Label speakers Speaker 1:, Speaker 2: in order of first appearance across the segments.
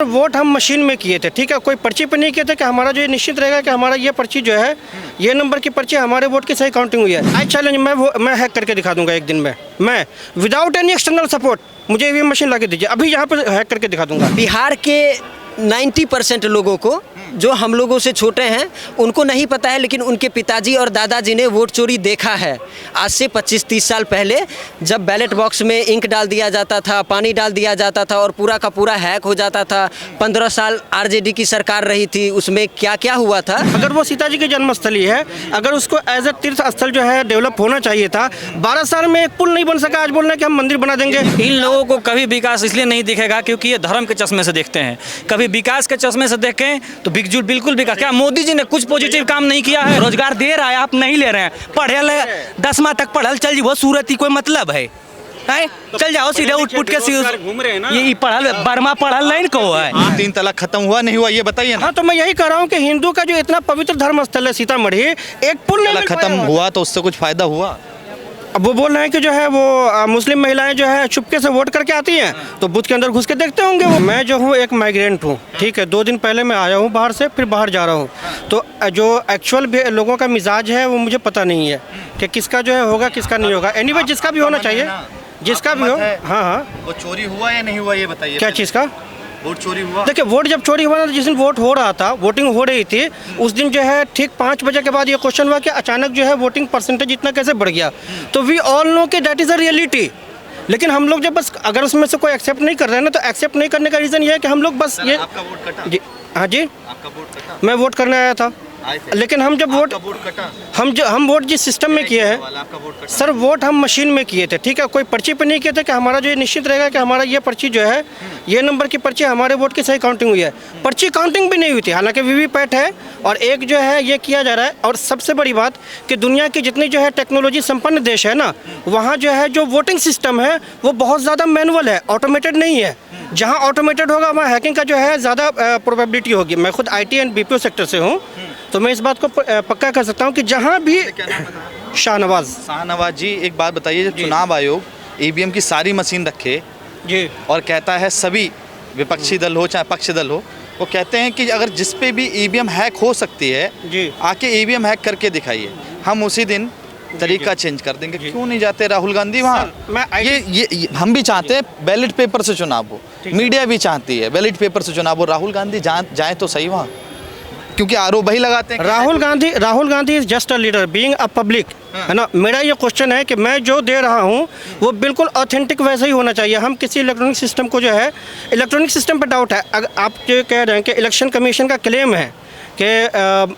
Speaker 1: Vote हम machine में किए थे, ठीक है, कोई पर्ची पे नहीं किए थे कि हमारा जो ये निश्चित रहेगा कि हमारा ये पर्ची जो है, ये नंबर की पर्ची हमारे वोट की सही काउंटिंग हुई है। आई चैलेंज, मैं हैक करके दिखा दूंगा एक दिन में, मैं विदाउट एनी एक्सटर्नल सपोर्ट, मुझे ईवीएम मशीन ला के दीजिए, अभी यहाँ पर हैक करके दिखा दूंगा।
Speaker 2: बिहार के 90% लोगों को, जो हम लोगों से छोटे हैं, उनको नहीं पता है, लेकिन उनके पिताजी और दादाजी ने वोट चोरी देखा है। आज से 25-30 साल पहले जब बैलेट बॉक्स में इंक डाल दिया जाता था, पानी डाल दिया जाता था और पूरा का पूरा हैक हो जाता था। 15 साल आरजेडी की सरकार रही थी, उसमें क्या क्या हुआ था।
Speaker 1: अगर वो सीता जी की जन्मस्थली है, अगर उसको एज ए तीर्थ स्थल जो है डेवलप होना चाहिए था, 12 साल में एक पुल नहीं बन सका, आज बोल रहे हैं कि हम मंदिर बना देंगे।
Speaker 3: इन लोगों को कभी विकास इसलिए नहीं दिखेगा क्योंकि ये धर्म के चश्मे से देखते हैं। कभी विकास के चश्मे से देखें तो बिल्कुल विकास। क्या मोदी जी ने कुछ पॉजिटिव काम नहीं किया है? रोजगार दे रहा है, आप नहीं ले रहे हैं। पढ़ल 10वां तक पढ़ल चल जी, वो सूरत ही कोई मतलब है? चल जाओ सीधे उठ के
Speaker 4: घूम रहे हैं ना।
Speaker 3: ये पढ़ल बर्मा पढ़ल नहीं को है।
Speaker 4: 3 तलाक खत्म हुआ नहीं हुआ ये बताइए ना।
Speaker 1: हाँ, तो मैं यही कह रहा हूँ कि हिंदू का जो इतना पवित्र धर्म स्थल है सीतामढ़ी, एक पुल नहीं
Speaker 4: खत्म हुआ तो उससे कुछ फायदा हुआ?
Speaker 1: अब वो बोल रहे हैं कि जो है वो मुस्लिम महिलाएं जो है चुपके से वोट करके आती हैं, तो बूथ के अंदर घुस के देखते होंगे वो। मैं जो हूँ एक माइग्रेंट हूँ, ठीक है, 2 दिन पहले मैं आया हूँ बाहर से, फिर बाहर जा रहा हूँ, तो जो एक्चुअल लोगों का मिजाज है वो मुझे पता नहीं है कि किसका जो है होगा, किसका नहीं होगा। एनीवे जिसका भी होना चाहिए, जिसका भी हो। हाँ हाँ,
Speaker 4: वो चोरी हुआ या नहीं हुआ ये बताइए।
Speaker 1: क्या चीज़ का
Speaker 4: वोट चोरी हुआ?
Speaker 1: देखिए, वोट जब चोरी हुआ ना, जिस दिन वोट हो रहा था, वोटिंग हो रही थी, उस दिन जो है ठीक 5 बजे के बाद ये क्वेश्चन हुआ कि अचानक जो है वोटिंग परसेंटेज इतना कैसे बढ़ गया। तो वी ऑल नो कि दैट इज़ अ रियलिटी। लेकिन हम लोग जब बस अगर उसमें से कोई एक्सेप्ट नहीं कर रहे हैं ना, तो एक्सेप्ट नहीं करने का रीज़न ये है कि हम लोग बस ये।
Speaker 4: आपका वोट कटा?
Speaker 1: जी हाँ जी,
Speaker 4: आपका वोट कटा?
Speaker 1: मैं वोट करने आया था, लेकिन हम जब वोट
Speaker 4: कटा?
Speaker 1: हम वोट जिस सिस्टम में किए हैं सर, वोट हम मशीन में किए थे, ठीक है, कोई पर्ची पे नहीं किए थे कि हमारा जो ये निश्चित रहेगा कि हमारा ये पर्ची जो है, ये नंबर की पर्ची हमारे वोट की सही काउंटिंग हुई है। पर्ची काउंटिंग भी नहीं हुई थी, हालांकि वीवीपैट है और एक जो है ये किया जा रहा है। और सबसे बड़ी बात कि दुनिया की जितनी जो है टेक्नोलॉजी संपन्न देश है ना, वहाँ जो है जो वोटिंग सिस्टम है वो बहुत ज़्यादा मैनुअल है, ऑटोमेटेड नहीं है। जहाँ ऑटोमेटेड होगा वहाँ हैकिंग का जो है ज़्यादा प्रोबेबिलिटी होगी। मैं खुद IT एंड BPO सेक्टर से हूँ, तो मैं इस बात को पक्का कर सकता हूँ कि जहाँ भी।
Speaker 4: शाहनवाज जी, एक बात बताइए, जब चुनाव आयोग EVM की सारी मशीन रखे
Speaker 1: जी
Speaker 4: और कहता है सभी विपक्षी दल हो चाहे पक्ष दल हो, वो कहते हैं कि अगर जिस पे भी EVM हैक हो सकती है
Speaker 1: जी,
Speaker 4: आके EVM हैक करके दिखाइए, हम उसी दिन तरीका चेंज कर देंगे। क्यों नहीं जाते राहुल गांधी वहाँ? ये हम भी चाहते हैं बैलेट पेपर से चुनाव हो, मीडिया भी चाहती है बैलेट पेपर से चुनाव हो, राहुल गांधी जाए तो सही वहाँ, क्योंकि आरोप वही लगाते हैं।
Speaker 1: Rahul Gandhi is just a leader being a public, है ना। मेरा ये क्वेश्चन है कि मैं जो दे रहा हूँ वो बिल्कुल ऑथेंटिक वैसा ही होना चाहिए। हम किसी इलेक्ट्रॉनिक सिस्टम को जो है, इलेक्ट्रॉनिक सिस्टम पर डाउट है। अगर आप जो कह रहे हैं कि इलेक्शन कमीशन का क्लेम है कि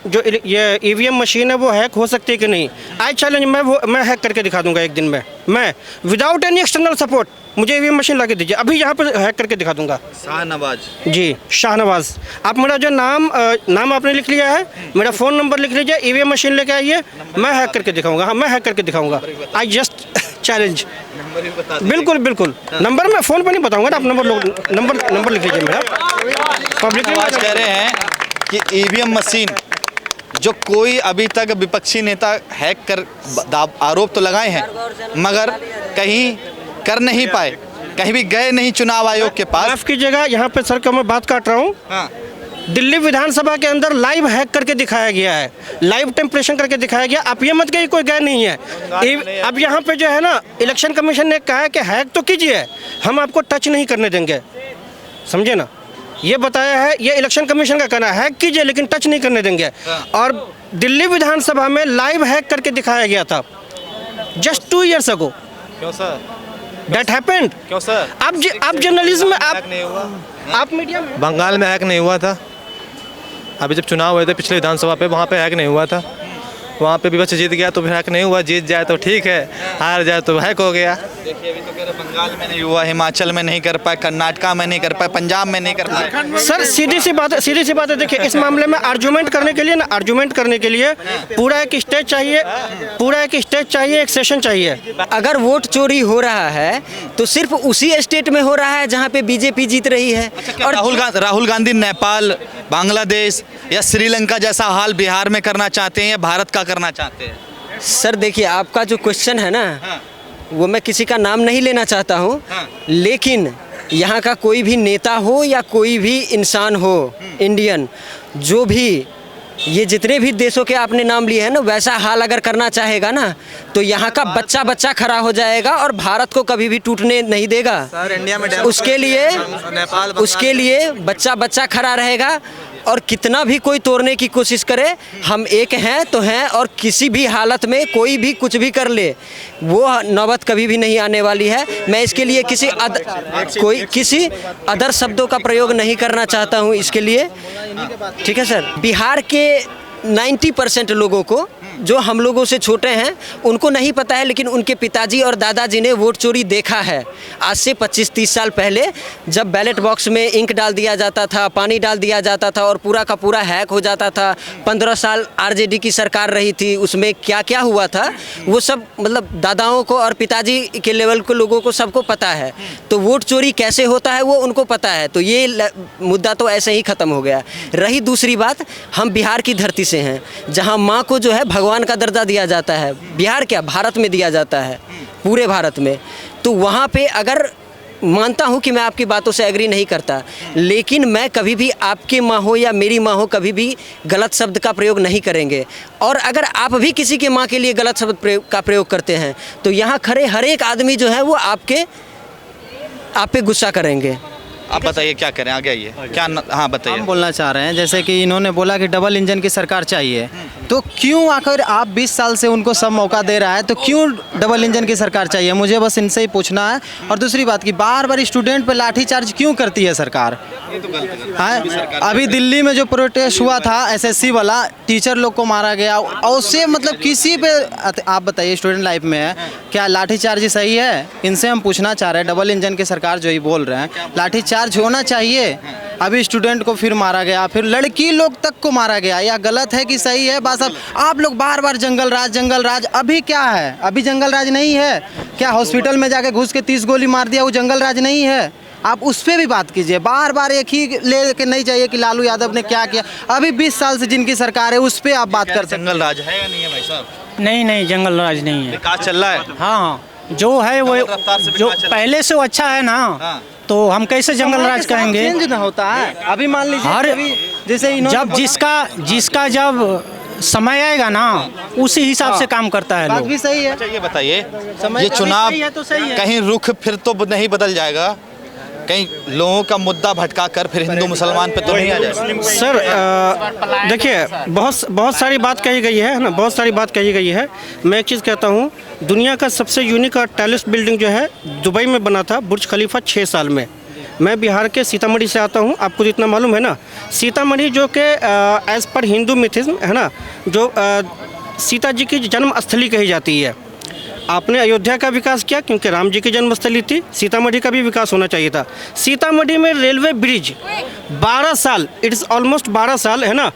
Speaker 1: जो ये EVM मशीन है वो हैक हो सकती है कि नहीं, आई चैलेंज, मैं हैक करके दिखा दूंगा एक दिन में, मैं विदाउट एनी एक्सटर्नल सपोर्ट, मुझे EVM मशीन ला के दीजिए, अभी यहाँ पर हैक करके दिखा दूंगा।
Speaker 4: शाहनवाज
Speaker 1: जी, शाहनवाज। आप मेरा जो नाम आपने लिख लिया है, मेरा फ़ोन नंबर लिख लीजिए, EVM मशीन लेके आइए, मैं हैक करके दिखाऊंगा। हाँ, मैं हैक करके दिखाऊंगा। I just challenge. बिल्कुल बिल्कुल, नंबर मैं फ़ोन पर नहीं बताऊंगा ना, आप नंबर लिख लीजिए मेरा। पब्लिकली
Speaker 4: कह रहे हैं कि EVM मशीन जो कोई अभी तक विपक्षी नेता हैक कर आरोप तो लगाए हैं, मगर कहीं कर नहीं पाए, कहीं भी गए नहीं चुनाव आयोग के पास।
Speaker 1: माफ कीजिएगा, यहाँ पे सर का मैं बात काट रहा हूँ।
Speaker 4: हाँ।
Speaker 1: दिल्ली विधानसभा के अंदर लाइव हैक करके दिखाया गया है, लाइव टेम्परेचर करके दिखाया गया। आप ये मत कहिए कोई गए नहीं है। अब यहाँ पे जो है ना, इलेक्शन कमीशन ने कहा है कि हैक तो कीजिए, हम आपको टच नहीं करने देंगे, समझे ना। ये बताया है, ये इलेक्शन कमीशन का कहना है, हैक कीजिए लेकिन टच नहीं करने देंगे। और दिल्ली विधानसभा में लाइव हैक करके दिखाया गया था जस्ट 2 years अगो।
Speaker 4: क्यों सर?
Speaker 1: That happened.
Speaker 4: क्यों सर?
Speaker 1: आप जर्नलिज्म में आप मीडिया में।
Speaker 5: बंगाल में हैक नहीं हुआ था, अभी जब चुनाव हुए थे पिछले विधानसभा पे, वहाँ पे हैक नहीं हुआ था। वहाँ पे विपक्ष जीत गया तो फिर हैक नहीं हुआ, जीत जाए तो ठीक है, हार जाए तो हैक हो गया।
Speaker 4: देखिए, अभी तो कह रहे बंगाल में नहीं हुआ, हिमाचल में नहीं कर पाए, कर्नाटका में नहीं कर पाए, पंजाब में नहीं कर पाए।
Speaker 1: सर सीधी सी बात है। देखिए, इस मामले में आर्गुमेंट करने के लिए पूरा एक स्टेज चाहिए, एक सेशन चाहिए।
Speaker 2: अगर वोट चोरी हो रहा है तो सिर्फ उसी स्टेट में हो रहा है जहाँ पे बीजेपी जीत रही है।
Speaker 4: और राहुल गांधी नेपाल, बांग्लादेश या श्रीलंका जैसा हाल बिहार में करना चाहते हैं या भारत का करना चाहते हैं?
Speaker 2: सर देखिए, आपका जो क्वेश्चन है ना, वो मैं किसी का नाम नहीं लेना चाहता हूँ, लेकिन यहाँ का कोई भी नेता हो या कोई भी इंसान हो इंडियन, जो भी ये जितने भी देशों के आपने नाम लिए हैं ना, वैसा हाल अगर करना चाहेगा ना तो यहाँ का बच्चा बच्चा खड़ा हो जाएगा और भारत को कभी भी टूटने नहीं देगा।
Speaker 5: इंडिया में
Speaker 2: उसके लिए बच्चा बच्चा खड़ा रहेगा और कितना भी कोई तोड़ने की कोशिश करे, हम एक हैं तो हैं, और किसी भी हालत में कोई भी कुछ भी कर ले, वो नौबत कभी भी नहीं आने वाली है। मैं इसके लिए किसी अदर शब्दों का प्रयोग नहीं करना चाहता हूँ इसके लिए, ठीक है सर। बिहार के 90% लोगों को, जो हम लोगों से छोटे हैं, उनको नहीं पता है, लेकिन उनके पिताजी और दादाजी ने वोट चोरी देखा है। आज से 25-30 साल पहले जब बैलेट बॉक्स में इंक डाल दिया जाता था, पानी डाल दिया जाता था और पूरा का पूरा हैक हो जाता था। 15 साल आरजेडी की सरकार रही थी, उसमें क्या क्या हुआ था वो सब मतलब दादाओं को और पिताजी के लेवल के लोगों को सबको पता है। तो वोट चोरी कैसे होता है वो उनको पता है, तो ये मुद्दा तो ऐसे ही ख़त्म हो गया। रही दूसरी बात, हम बिहार की धरती से हैं, जहाँ माँ को जो है भगवान का दर्जा दिया जाता है। बिहार क्या, भारत में दिया जाता है, पूरे भारत में। तो वहाँ पे अगर मानता हूँ कि मैं आपकी बातों से एग्री नहीं करता, लेकिन मैं कभी भी आपके माँ हो या मेरी माँ हो कभी भी गलत शब्द का प्रयोग नहीं करेंगे। और अगर आप भी किसी के माँ के लिए गलत शब्द का प्रयोग करते हैं तो यहाँ खड़े हर एक आदमी जो है वो आप पे गुस्सा करेंगे।
Speaker 4: आप बताइए क्या करें, आगे आइए। क्या हाँ बताइए।
Speaker 6: हम बोलना चाह रहे हैं, जैसे कि इन्होंने बोला कि डबल इंजन की सरकार चाहिए, तो क्यों आखिर आप 20 साल से उनको सब मौका दे रहा है, तो क्यों डबल इंजन की सरकार चाहिए? मुझे बस इनसे ही पूछना है। और दूसरी बात की बार बार स्टूडेंट पे लाठीचार्ज क्यों करती है सरकार? अभी दिल्ली में जो प्रोटेस्ट हुआ था एसएससी वाला, टीचर लोग को मारा गया, और उससे मतलब किसी पे आप बताइए, स्टूडेंट लाइफ में है क्या लाठीचार्ज सही है? इनसे हम पूछना चाह रहे हैं, डबल इंजन की सरकार जो ही बोल रहे हैं, लाठीचार्ज होना चाहिए? अभी स्टूडेंट को फिर मारा गया, फिर लड़की लोग तक को मारा गया, या गलत है कि सही है? बस अब आप लोग बार बार जंगल राज, अभी क्या है? अभी जंगल राज नहीं है क्या? हॉस्पिटल में जाके घुस के 30 गोली मार दिया, वो जंगल राज नहीं है? आप उस पर भी बात कीजिए। बार बार एक ही लेके नहीं चाहिए कि लालू यादव ने क्या किया। अभी 20 साल से जिनकी सरकार है उस पर आप बात कर सकते।
Speaker 4: जंगल राज है या नहीं है भाई साहब?
Speaker 7: नहीं, जंगल राज नहीं है।
Speaker 4: विकास चल रहा है?
Speaker 7: हाँ, जो है वो जो पहले से वो अच्छा है ना।
Speaker 4: हाँ।
Speaker 7: तो हम कैसे जंगल राज कहेंगे?
Speaker 6: चेंज ना होता है। अभी मान लीजिए
Speaker 7: हर
Speaker 6: जैसे
Speaker 7: जब जिसका जब समय आएगा ना, उसी हिसाब से काम करता है
Speaker 6: बात
Speaker 7: लोग।
Speaker 6: भी सही है।
Speaker 4: अच्छा ये बताइए,
Speaker 6: समय
Speaker 4: ये
Speaker 6: का भी
Speaker 4: चुनाव
Speaker 6: सही है तो सही है।
Speaker 4: कहीं रुख फिर तो नहीं बदल जाएगा? कहीं लोगों का मुद्दा भटका कर फिर हिंदू मुसलमान पे तो नहीं आ जाएगा?
Speaker 1: सर देखिए, बहुत सारी बात कही गई है ना, बहुत सारी बात कही गई है। मैं एक चीज़ कहता हूँ, दुनिया का सबसे यूनिक और टैलेस्ट बिल्डिंग जो है दुबई में बना था, बुर्ज खलीफा 6 साल में। मैं बिहार के सीतामढ़ी से आता हूँ, आपको जितना मालूम है ना, सीतामढ़ी जो कि एज़ पर हिंदू मिथिज्म है ना, जो सीता जी की जन्म स्थली कही जाती है। आपने अयोध्या का विकास किया क्योंकि राम जी की जन्मस्थली थी, सीतामढ़ी का भी विकास होना चाहिए था। सीतामढ़ी में रेलवे ब्रिज 12 साल, इट्स ऑलमोस्ट 12 साल है ना,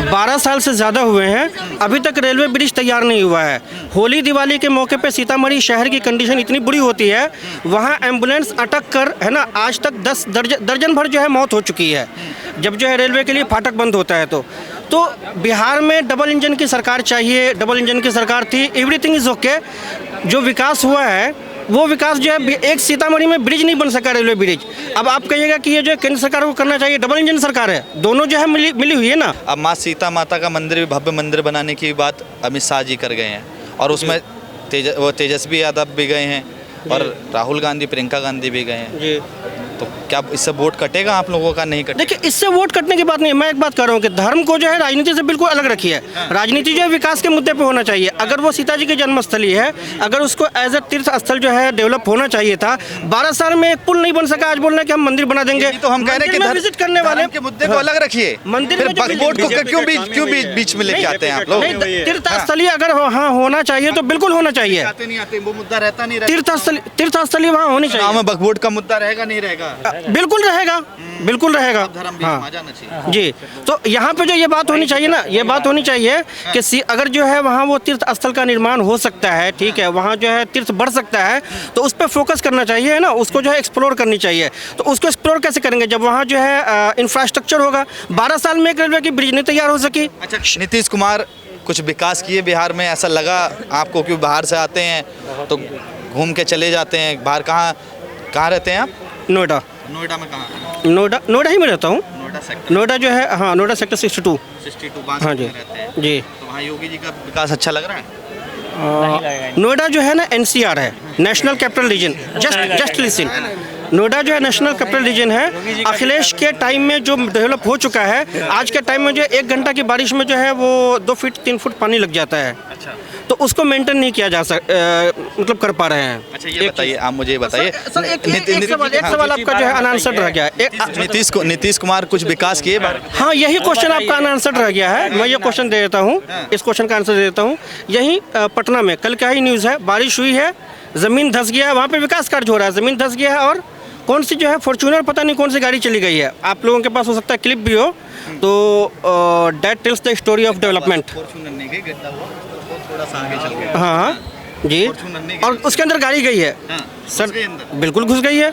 Speaker 1: 12 साल से ज़्यादा हुए हैं, अभी तक रेलवे ब्रिज तैयार नहीं हुआ है। होली दिवाली के मौके पे सीतामढ़ी शहर की कंडीशन इतनी बुरी होती है, वहाँ एम्बुलेंस अटक कर है ना, आज तक 10 दर्जन भर जो है मौत हो चुकी है, जब जो है रेलवे के लिए फाटक बंद होता है। तो बिहार में डबल इंजन की सरकार चाहिए, डबल इंजन की सरकार थी, एवरीथिंग इज़ ओके। जो विकास हुआ है वो विकास जो है, एक सीतामढ़ी में ब्रिज नहीं बन सका, रेलवे ब्रिज। अब आप कहिएगा कि ये जो केंद्र सरकार को करना चाहिए, डबल इंजन सरकार है, दोनों जो है मिली हुई है ना।
Speaker 4: अब माँ सीता माता का मंदिर भी भव्य मंदिर बनाने की बात अमित शाह जी कर गए हैं, और उसमें तेजस्वी यादव भी गए हैं और राहुल गांधी, प्रियंका गांधी भी गए हैं जी। तो क्या इससे वोट कटेगा आप लोगों का? नहीं कटेगा।
Speaker 1: देखिए, इससे वोट कटने की बात नहीं है। मैं एक बात कर रहा हूँ कि धर्म को जो है राजनीति से बिल्कुल अलग रखिए। राजनीति जो है विकास के मुद्दे पे होना चाहिए। अगर वो सीता जी की जन्मस्थली है, अगर उसको एज ए तीर्थ स्थल जो है डेवलप होना चाहिए था, 12 साल में एक पुल नहीं बन सका, आज बोल रहे हैं कि हम मंदिर बना देंगे।
Speaker 4: तो हम कह रहे हैं कि
Speaker 1: विजिट करने वाले
Speaker 4: के मुद्दे को अलग रखिए,
Speaker 1: मंदिर
Speaker 4: फिर वोट को क्यों बीच में लेके आते हैं आप लोग?
Speaker 1: तीर्थ स्थली अगर हाँ होना चाहिए तो बिल्कुल होना चाहिए।
Speaker 4: वो मुद्दा रहता नहीं,
Speaker 1: तीर्थ स्थली वहाँ होनी चाहिए।
Speaker 4: वोट का मुद्दा रहेगा नहीं रहेगा?
Speaker 1: बिल्कुल रहेगा, बिल्कुल रहेगा। हाँ जी, तो यहाँ पे जो ये बात होनी चाहिए ना, ये बात होनी चाहिए कि अगर जो है वहाँ वो तीर्थ स्थल का निर्माण हो सकता है, ठीक है, वहाँ जो है तीर्थ बढ़ सकता है, तो उस पर फोकस करना चाहिए है ना, उसको जो है एक्सप्लोर करनी चाहिए। तो उसको एक्सप्लोर कैसे करेंगे जब वहाँ जो है इंफ्रास्ट्रक्चर होगा? 12 साल में एक रेलवे की ब्रिज नहीं तैयार हो सकी।
Speaker 4: अच्छा, नीतीश कुमार कुछ विकास किए बिहार में, ऐसा लगा आपको? क्यों बाहर से आते हैं तो घूम के चले जाते हैं बाहर। कहाँ कहाँ रहते हैं आप?
Speaker 1: नोएडा।
Speaker 4: नोएडा में कहाँ?
Speaker 1: नोएडा ही में रहता हूँ।
Speaker 4: नोएडा सेक्टर
Speaker 1: नोएडा जो है, हाँ, नोएडा सेक्टर 62।
Speaker 4: 62
Speaker 1: हाँ जी,
Speaker 4: रहते हैं।
Speaker 1: जी।
Speaker 4: तो वहाँ योगी जी का विकास अच्छा लग रहा है?
Speaker 1: नोएडा जो है ना NCR है, national capital region. Just listen, Noida जो है नेशनल कैपिटल रीजन है। अखिलेश के टाइम में जो डेवलप हो चुका है, आज के टाइम में जो 1 घंटा की बारिश में जो है वो 2 फीट 3 फुट पानी लग जाता है।
Speaker 4: अच्छा,
Speaker 1: तो उसको मेंटेन नहीं किया जा मतलब कर पा रहे हैं।
Speaker 4: अच्छा ये बताइए, आप मुझे ये बताइए,
Speaker 1: सर एक सवाल आपका जो है अनआंसर्ड रह गया है।
Speaker 4: नीतीश कुमार कुछ विकास किए?
Speaker 1: हाँ, यही क्वेश्चन आपका अनआंसर्ड रह गया है। मैं ये क्वेश्चन दे देता हूँ, इस क्वेश्चन का आंसर दे देता हूँ। यही पटना में कल क्या ही न्यूज़ है, बारिश हुई है, ज़मीन धंस गया है, वहाँ पे विकास कार्य हो रहा है, ज़मीन धंस गया है और कौन सी जो है फॉर्च्यूनर पता नहीं कौन सी गाड़ी चली गई है। आप लोगों के पास हो सकता है क्लिप भी हो, तो that tells the story of development.
Speaker 4: थोड़ा सा आगे चल गया।
Speaker 1: हाँ जी, और उसके अंदर गाड़ी गई है सर, बिल्कुल घुस गई है,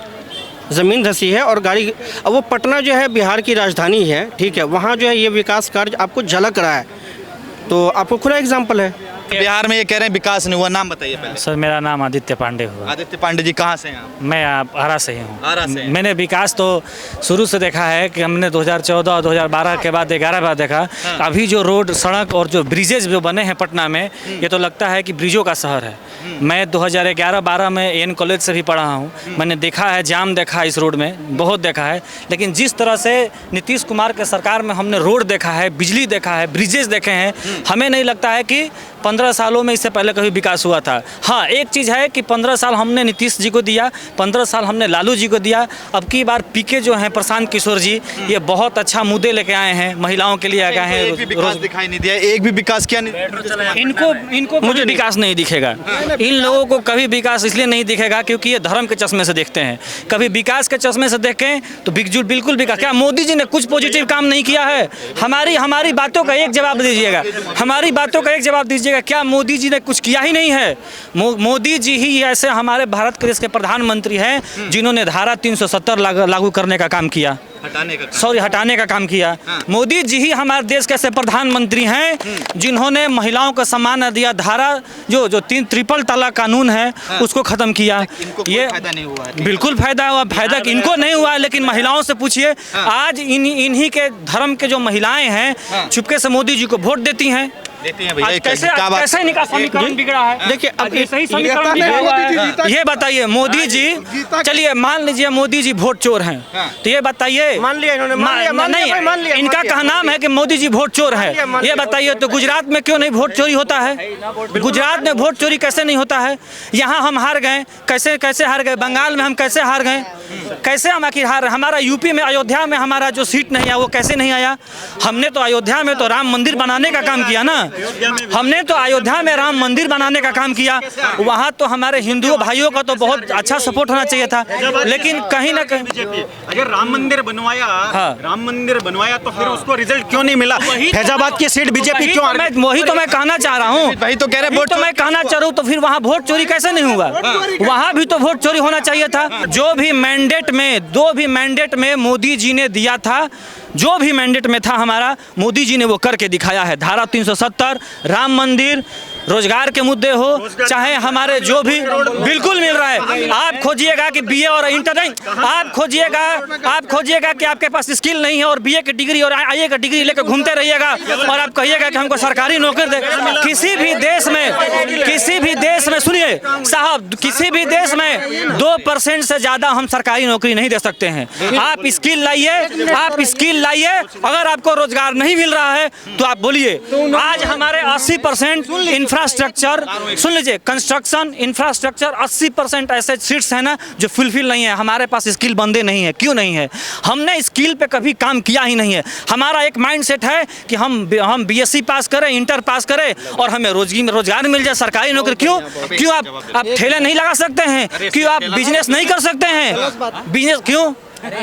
Speaker 1: ज़मीन धंसी है और गाड़ी। अब वो पटना जो है बिहार की राजधानी है, ठीक है, वहाँ जो है ये विकास कार्य आपको झलक रहा है, तो आपको खुला एग्जाम्पल है।
Speaker 4: बिहार में ये कह रहे हैं विकास नहीं हुआ, नाम बताइए पहले।
Speaker 3: सर मेरा नाम आदित्य पांडे हुआ।
Speaker 4: आदित्य पांडे जी कहाँ से हैं आप?
Speaker 3: मैं आरा से ही हूँ।
Speaker 4: आरा से हैं।
Speaker 3: मैंने विकास तो शुरू से देखा है कि हमने 2014 और 2012 के बाद 11 बार देखा। अभी जो रोड, सड़क और जो ब्रिजेज जो बने हैं पटना में, ये तो लगता है कि ब्रिजों का शहर है। मैं 2011-12 में एन कॉलेज से भी पढ़ा हूँ, मैंने देखा है, जाम देखा है इस रोड में, बहुत देखा है। लेकिन जिस तरह से नीतीश कुमार के सरकार में हमने रोड देखा है, बिजली देखा है, ब्रिजेज देखे हैं, हमें नहीं लगता है कि 15 सालों में इससे पहले कभी विकास हुआ था। हाँ, एक चीज़ है कि 15 साल हमने नीतीश जी को दिया, 15 साल हमने लालू जी को दिया। अब की बार पीके जो हैं प्रशांत किशोर जी, ये बहुत अच्छा मुद्दे लेके आए हैं, महिलाओं के लिए आए हैं।
Speaker 4: एक भी विकास दिखाई नहीं दिया, एक भी विकास क्या नहीं?
Speaker 3: इनको मुझे विकास नहीं दिखेगा। इन लोगों को कभी विकास इसलिए नहीं दिखेगा क्योंकि ये धर्म के चश्मे से देखते हैं। कभी विकास के चश्मे से देखें तो बिल्कुल विकास। क्या मोदी जी ने कुछ पॉजिटिव काम नहीं किया है? हमारी बातों का एक जवाब दीजिएगा, हमारी बातों का एक जवाब दीजिएगा। क्या मोदी जी ने कुछ किया ही नहीं है? मोदी जी ही ऐसे हमारे भारत के देश के प्रधानमंत्री हैं जिन्होंने धारा 370 लागू करने का काम किया, हटाने का काम किया। मोदी जी ही हमारे देश के ऐसे प्रधानमंत्री हैं जिन्होंने महिलाओं को सम्मान दिया, धारा जो 3 तलाक कानून है उसको खत्म किया। ये
Speaker 4: फायदा नहीं हुआ है।
Speaker 3: बिल्कुल फायदा हुआ, फायदा इनको नहीं हुआ, लेकिन महिलाओं से पूछिए। आज इन्हीं के धर्म के जो महिलाएं हैं चुपके से मोदी जी को वोट देती हैं। कैसे इनका समीकरण बिगड़ा है? देखिए, अब ऐसे ही समीकरण बिगड़ा हुआ है। ये बताइए, मोदी जी, चलिए मान लीजिए मोदी जी वोट चोर हैं, तो ये बताइए,
Speaker 1: मान लिया इन्होंने,
Speaker 3: नहीं, इनका कहना है कि मोदी जी वोट चोर है। ये बताइए तो गुजरात में क्यों नहीं वोट चोरी होता है? गुजरात में वोट चोरी कैसे नहीं होता है? यहाँ हम हार गए, कैसे हार गए? बंगाल में हम कैसे हार गए? कैसे हम आखिर हार? हमारा यूपी में, अयोध्या में हमारा जो सीट नहीं आया वो कैसे नहीं आया? हमने तो अयोध्या में तो राम मंदिर बनाने का काम किया ना, हमने तो अयोध्या में राम मंदिर बनाने का काम किया। वहाँ तो हमारे हिंदू भाइयों का तो बहुत अच्छा सपोर्ट होना चाहिए था, लेकिन कहीं ना कहीं
Speaker 8: अगर राम मंदिर बनवाया, राम मंदिर बनवाया तो फिर उसको रिजल्ट क्यों नहीं मिला? फैजाबाद की सीट बीजेपी क्यों?
Speaker 3: वही तो मैं कहना चाह रहा हूँ,
Speaker 4: वही तो कह रहे हैं,
Speaker 3: मैं कहना चाह रहा हूँ। तो फिर वहाँ वोट चोरी कैसे नहीं हुआ? वहाँ भी तो वोट चोरी होना चाहिए था। जो भी मैंडेट में मोदी जी ने दिया था, जो भी मैंडेट में था हमारा, मोदी जी ने वो करके दिखाया है। धारा 370, राम मंदिर, रोजगार के मुद्दे हो, चाहे हमारे जो भी, बिल्कुल मिल रहा है। आप खोजिएगा कि बीए और इंटर नहीं, आप खोजिएगा कि आपके पास स्किल नहीं है और बीए की डिग्री और आईए की डिग्री लेकर घूमते रहिएगा और आप कहिएगा कि हमको सरकारी नौकरी दे। किसी भी देश में सुनिए साहब, किसी भी देश में 2% से ज़्यादा हम सरकारी नौकरी नहीं दे सकते हैं। आप स्किल लाइए, अगर आपको रोजगार नहीं मिल रहा है तो आप बोलिए। आज हमारे 80% इंफ्रास्ट्रक्चर, सुन लीजिए, कंस्ट्रक्शन इंफ्रास्ट्रक्चर 80% ऐसे सीट्स हैं ना जो फुलफिल नहीं है। हमारे पास स्किल बंदे नहीं है। क्यों नहीं है? हमने स्किल पे कभी काम किया ही नहीं है। हमारा एक माइंडसेट है कि हम बीएससी पास करें, इंटर पास करें और हमें रोजगार मिल जाए, सरकारी नौकरी। क्यों आप ठेले नहीं लगा सकते हैं? क्यों आप बिजनेस नहीं कर सकते हैं? बिजनेस क्यों?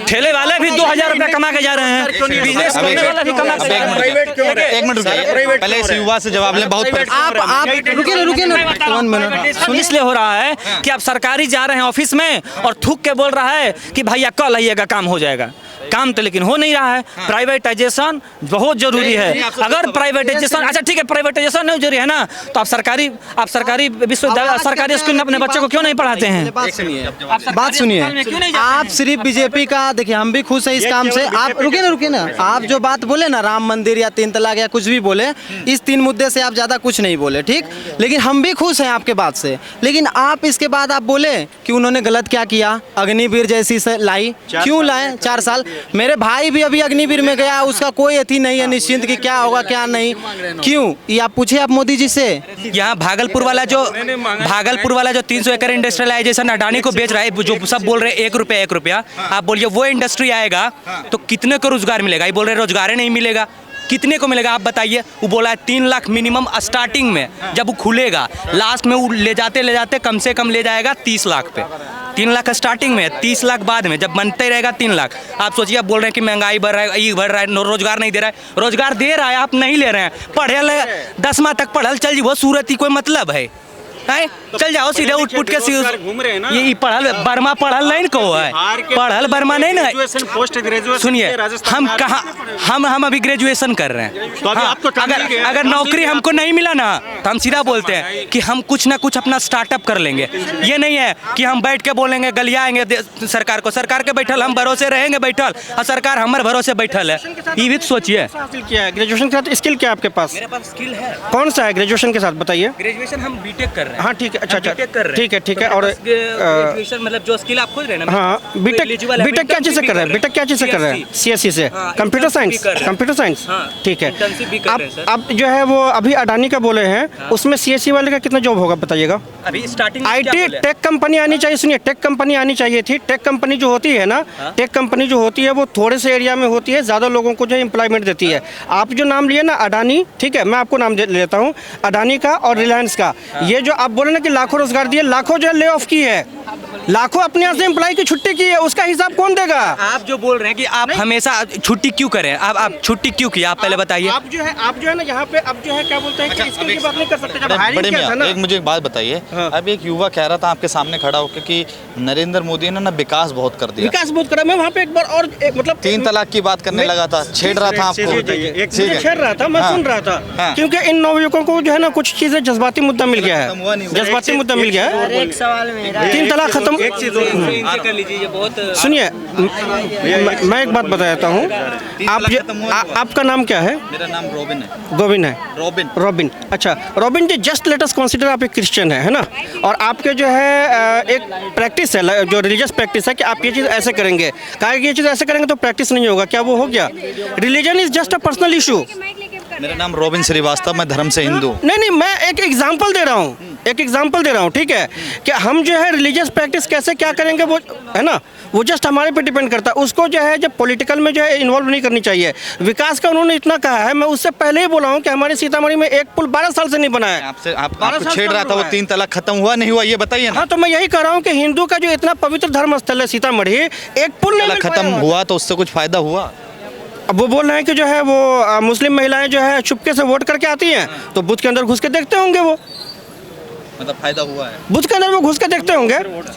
Speaker 3: ठेले वाले भी 2000 रुपया कमा के जा रहे हैं, बिजनेस करने वाला भी कमा के।
Speaker 4: एक मिनट रुकिए, पहले इस युवा से जवाब लें। बहुत
Speaker 6: आप रुकिए।
Speaker 3: इसलिए हो रहा है कि आप सरकारी जा रहे हैं ऑफिस में और थूक के बोल रहा है कि भैया कल आइएगा, काम हो जाएगा। काम तो लेकिन हो नहीं रहा है। प्राइवेटाइजेशन बहुत जरूरी है। अगर प्राइवेटाइजेशन, अच्छा ठीक है, प्राइवेटाइजेशन नहीं जरूरी है ना, तो आप सरकारी विश्वविद्यालय, सरकारी स्कूल में अपने बच्चों को क्यों नहीं पढ़ाते हैं?
Speaker 6: बात सुनिए, आप सिर्फ बीजेपी का देखिए, हम भी खुश हैं इस काम से। आप रुकिए ना, आप जो बात बोले ना, राम मंदिर या 3 तलाक या कुछ भी बोले, इस 3 मुद्दे से आप ज़्यादा कुछ नहीं बोले, ठीक। लेकिन हम भी खुश हैं आपके बात से। लेकिन आप इसके बाद आप बोले कि उन्होंने गलत क्या किया, अग्निवीर जैसी से लाई, क्यों लाए 4 साल? मेरे भाई भी अभी अग्निवीर में गया, उसका कोई अथी नहीं है निश्चिंत कि क्या होगा क्या नहीं, क्यों? ये आप पूछे आप मोदी जी से।
Speaker 3: यहाँ भागलपुर वाला जो 300 एकड़ इंडस्ट्रियलाइजेशन अडानी को बेच रहा है, जो सब बोल रहे हैं 1 रुपया, आप बोलिए वो इंडस्ट्री आएगा तो कितने को रोजगार मिलेगा? ये बोल रहे रोजगार ही नहीं मिलेगा, कितने को मिलेगा आप बताइए? वो बोला है 3 लाख मिनिमम स्टार्टिंग में, जब वो खुलेगा, लास्ट में वो ले जाते कम से कम ले जाएगा 30 लाख पे। 3 लाख स्टार्टिंग में, 30 लाख बाद में, जब बनते रहेगा 3 लाख। आप सोचिए, आप बोल रहे हैं कि महंगाई बढ़ रहा है, ये बढ़ रहा है, रोजगार नहीं दे रहा है। रोजगार दे रहा है, आप नहीं ले रहे हैं। पढ़ल 10वां तक पढ़ल चल जी, वो सूरत ही कोई मतलब है? चल जाओ सीधे उठ के
Speaker 8: घूम रहे हैं ना।
Speaker 3: ये पढ़ल बर्मा पढ़ल नहीं को है, पढ़ल बर्मा नहीं ना।
Speaker 8: पोस्ट ग्रेजुएशन
Speaker 3: सुनिए, हम कहाँ, हम अभी ग्रेजुएशन कर रहे हैं।
Speaker 8: तो अभी आपको
Speaker 3: अगर नौकरी हमको नहीं मिला ना, तो हम सीधा बोलते हैं कि हम कुछ ना कुछ अपना स्टार्टअप कर लेंगे। ये नहीं है कि हम बैठ के बोलेंगे, गलियाएंगे सरकार को। सरकार के बैठल हम भरोसे रहेंगे बैठल, और सरकार हमारे भरोसे बैठल है। ये भी सोचिए।
Speaker 1: ग्रेजुएशन के साथ स्किल क्या है आपके पास?
Speaker 3: मेरे पास स्किल है।
Speaker 1: कौन सा है ग्रेजुएशन के साथ, बताइए।
Speaker 3: ग्रेजुएशन हम बीटेक कर रहे हैं।
Speaker 1: हाँ ठीक है, अच्छा
Speaker 3: बीटेक कर रहे हैं।
Speaker 1: ठीक है। और
Speaker 3: ग्रेजुएशन मतलब जो स्किल आप खोज रहे हैं ना।
Speaker 1: हाँ, बीटेक क्या चीज़ से कर रहे हैं? बीटेक क्या चीज़ से कर रहे हैं? CSE से, कंप्यूटर साइंस। ठीक है। आप जो है वो अभी अडानी का बोले हैं, उसमें CSE वाले का कितना जॉब होगा बताइएगा?
Speaker 3: अभी स्टार्टिंग
Speaker 1: IT टेक कंपनी आनी चाहिए। सुनिए, टेक कंपनी आनी चाहिए थी। टेक कंपनी जो होती है ना, टेक कंपनी जो होती है वो थोड़े से एरिया में होती है, ज़्यादा लोगों को जो है एम्प्लॉयमेंट देती है। आप जो नाम लिए ना अडानी, ठीक है, मैं आपको नाम लेता हूँ, अडानी का और रिलायंस का। ये जो आप बोले ना कि लाखों रोजगार दिए, लाखों जो है ले ऑफ की है, लाखों अपने यहाँ से एम्प्लॉय की छुट्टी की है, उसका हिसाब कौन देगा?
Speaker 3: आप जो बोल रहे हैं कि आप हमेशा छुट्टी क्यों करें, आप छुट्टी क्यों की, आप पहले बताइए।
Speaker 1: आप जो है ना यहाँ पे अब जो है क्या बोलते हैं कि स्किल की बात नहीं कर सकते। जब हायरिंग किया था ना,
Speaker 4: एक मुझे एक बात बताइए। अब एक युवा कह रहा था आपके सामने खड़ा होकर कि नरेंद्र मोदी ने ना विकास बहुत कर दिया।
Speaker 1: विकास बहुत करा। मैं वहाँ पे एक बार और मतलब
Speaker 4: 3 तलाक की बात करने लगा था, छेड़ रहा था आपको।
Speaker 1: छेड़ रहा था, मैं सुन रहा था, क्योंकि इन नवयुवकों को जो है ना कुछ चीजें जज्बाती मुद्दा मिल गया है, जज्बाती मुद्दा मिल गया है।
Speaker 2: एक सवाल मेरा
Speaker 1: 3 तलाक खत्म।
Speaker 3: कर लीजिए, बहुत
Speaker 1: सुनिए, मैं एक बात बताता हूँ। आपका नाम क्या है?
Speaker 4: मेरा नाम रोबिन है।
Speaker 1: गोविंद है?
Speaker 4: रोबिन।
Speaker 1: अच्छा रोबिन जी, जस्ट लेट अस कंसीडर आप एक क्रिश्चियन है ना, और आपके जो है एक प्रैक्टिस है, जो रिलीजियस प्रैक्टिस है कि आप ये चीज़ ऐसे करेंगे, कहा कि ये चीज़ ऐसे करेंगे तो प्रैक्टिस नहीं होगा, क्या वो हो गया? Religion is just a personal issue.
Speaker 4: मेरा नाम रोबिन श्रीवास्तव, मैं धर्म से हिंदू।
Speaker 1: नहीं, मैं एक एग्जांपल दे रहा हूँ, ठीक है, कि हम जो है रिलीजियस प्रैक्टिस कैसे क्या करेंगे वो है ना, वो जस्ट हमारे पे डिपेंड करता है। उसको जो है जब पॉलिटिकल में जो है इन्वॉल्व नहीं करनी चाहिए। विकास का उन्होंने इतना कहा है, मैं उससे पहले ही बोला हूँ कि हमारे सीतामढ़ी में एक पुल 12 साल से नहीं बना है।
Speaker 4: आपको छेड़ रहा था, वो 3 तलाक खत्म हुआ नहीं हुआ, ये बताइए ना।
Speaker 1: हाँ, तो मैं यही कह रहा हूँ कि हिंदू का जो इतना पवित्र धर्म स्थल है सीतामढ़ी, एक पुल नहीं
Speaker 4: खत्म हुआ तो उससे कुछ फायदा हुआ?
Speaker 1: अब वो बोल रहे हैं कि जो है वो मुस्लिम महिलाएं जो है चुपके से वोट करके आती हैं, तो बूथ के अंदर घुस के देखते होंगे, वो
Speaker 4: मतलब फायदा हुआ है,
Speaker 1: बूथ के अंदर वो घुस के देखते होंगे।